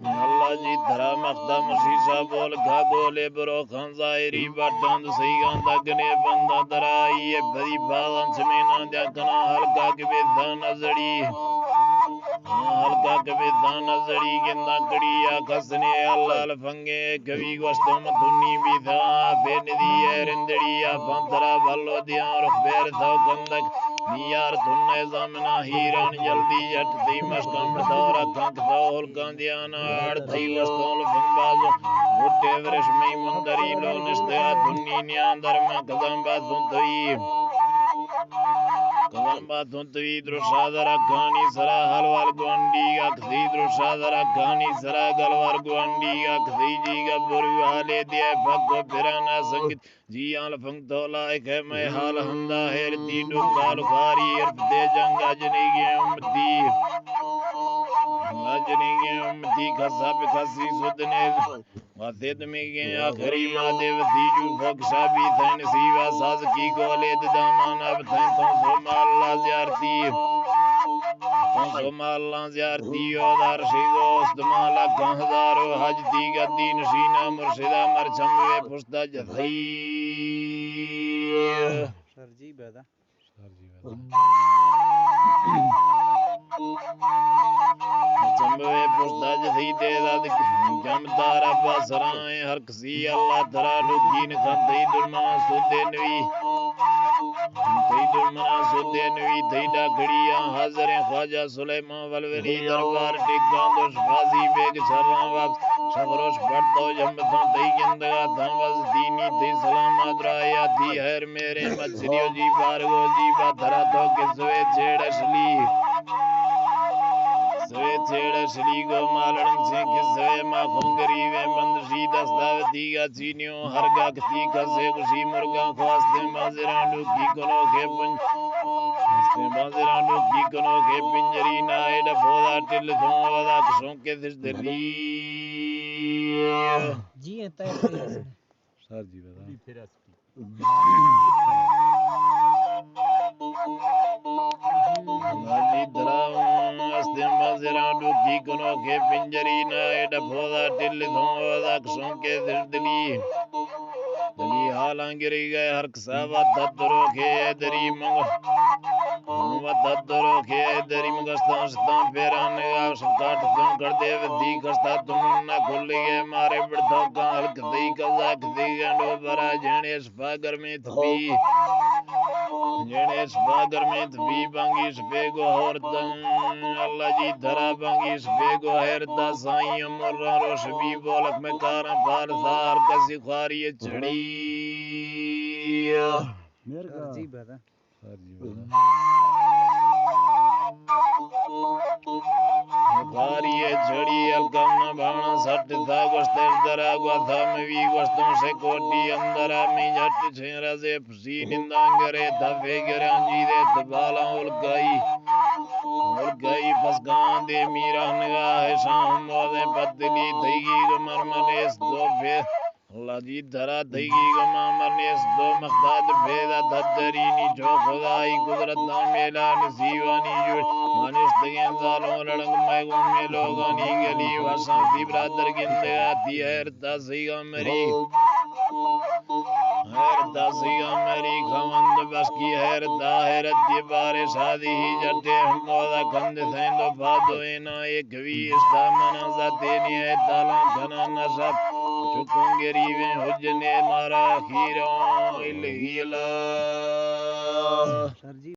اللہ جی دھرا مقدم شیشہ بول گھا بولے برو خان ظاہری بٹند سیگان دگنے بندہ درائیے بھری باغان سمینا دیا کنا حلقہ کے بیدان ازڑی حلقہ کے بیدان ازڑی گندہ کڑی یا کسنے اللہ الفنگے کبھی گوشتوں مدھنی بیدھا پیندی رندڑی یا پانترا بھلو دیا رخ بیر تھو کندک نیار دھنے زامنا ہیران جلدی جٹ دی مشکم دورا کنک دول کاندیانا آڑ تھی وستول فنبازو بھٹے ورش میں مندری لو نشتیا دھنی نیاندر میں کدامبا دھنتوی درشادر اکھانی سرا حلوال گوانڈی اکھتی درشادر اکھانی سرا گلوار گوانڈی اکھتی جی گا بروی حالے دیا پھکو پھرانا سنگت جی آل فنگ تولا ایک ہے میں حال ہندہ ہیر دی ڈکال خاری عرف دے جنگ اجنی گے امتی خسا پہ خسی سدنے واتید میں گے آخری مادے وطیجو فوکشا بھی تھین سیوا ساز کی گولید دامانا بتھین تو سوما اللہ زیارتی اودار شیدوست مالا کہدارو حج دیگا دین شینا مرشدہ مرچم وے پشتا جتھائی سر جی بیدا چمبوے پشتا جتھی دے داد جمدار ابا سرائیں ہر کسی اللہ ترا لگین خندی درمنا سودے نوی تھی ڈاکڑیا حاضر خواجہ سلیمان والولی دربار ٹکان دوش فازی بیگ چھران واپس شفروش پڑتو جمبتوں تھی گندگا تھا وز دینی تھی سلام آدرایا تھی حیر میرے مچھریو جی بارگو جی باترا تو کسوے چھیڑشلی چھیڑشلی گو مالڑن سے کسوے ما خونگری وے مندشی دستاوتی گا چینیوں ہرگا کتی کسے کشی مرگا خواستے مازران لوکی کنو کے پنجری نائے ڈفودا ٹل تھوں ودا کشوں کے دش دلی جی اتا ہے سر جی بتا جی دراؤں استم بازران لوکی کنو کے پنجری نائے ڈفودا ٹل تھوں ودا کشوں کے دش دلی دلی حالاں گری گئے ہر کساوہ ددرو کے دری منگو ددرو کے دری منگستان شتان پیران نگاہ شکاٹ تم کر دے ودی کشتا تمن نہ کھل گئے مارے بڑھتو کا حلق دی کزا کھتی گنڈو برا جھنے شفاگر میں تھبی جھنے شفاگر میں تھبی بانگی شفیگو ہورتن اللہ جی دھرا بانگی شفیگو ہیرتا سائیں مران روش بھی بولک میں کارا پار تھار کسی خواری چڑی سر جی بیدا خواری چڑی الکم بھانا سٹ تھا گوشتر درا گوا تھا موی گوشتوں سے کوٹی اندرا میں جھٹ چھیرا سے پسی نندانگرے دھفے گران جی دے تبالا اولگائی پسگان دے میرا نگاہ شام موزے پتلی تھیگی گمر منیس دو پھر اللہ جی دھرا تھیگی گمر منیس دو مختاد پھیدا دھدرینی جو خدائی قدرت میلا نسیوانی جوڑ مانشتگین زالوں لڑنگ میگوں میں لوگانی گلی وشان تھی برادر گندگا تھی حیرتا سیگا مری خوند بس کی حیرتا حیرت دی بارے شادی ہی جٹے مودا کند تھین دو بادو اینا ایک ویشتا منا زاتینی ہے تالان کھنا نشب چکوں گریویں حجنے مارا خیروں الہی اللہ